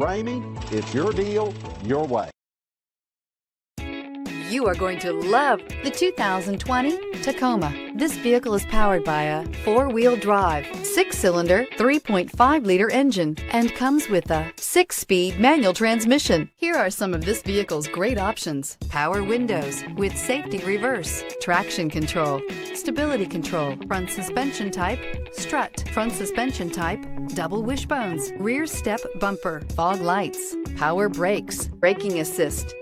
Ramey, it's your deal, your way. You are going to love the 2020 Tacoma. This vehicle is powered by a 4-wheel drive, 6-cylinder, 3.5-liter engine, and comes with a 6-speed manual transmission. Here are some of this vehicle's great options: power windows with safety reverse, traction control, stability control, front suspension type, strut, front suspension type, double wishbones, rear step bumper, fog lights, power brakes, braking assist.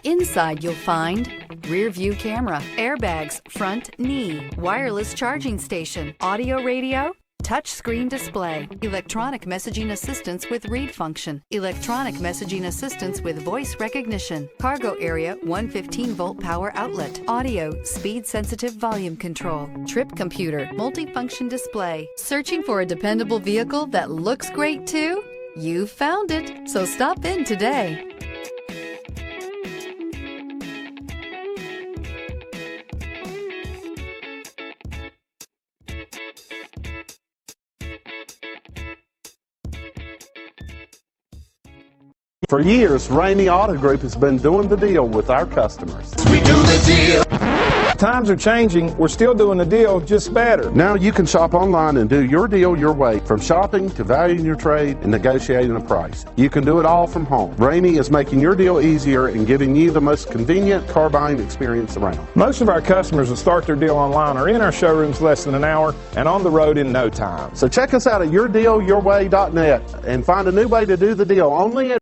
Inside you'll find rear view camera, airbags, front knee, wireless charging station, audio radio, touch screen display, electronic messaging assistance with read function, electronic messaging assistance with voice recognition, cargo area 115-volt power outlet, audio speed sensitive volume control, trip computer, multifunction display. Searching for a dependable vehicle that looks great too? You found it, so stop in today. For years, Ramey Auto Group has been doing the deal with our customers. We do the deal. Times are changing. We're still doing the deal, just better. Now you can shop online and do your deal your way, from shopping to valuing your trade and negotiating a price. You can do it all from home. Ramey is making your deal easier and giving you the most convenient car buying experience around. Most of our customers that start their deal online are in our showrooms less than an hour and on the road in no time. So check us out at yourdealyourway.net and find a new way to do the deal only at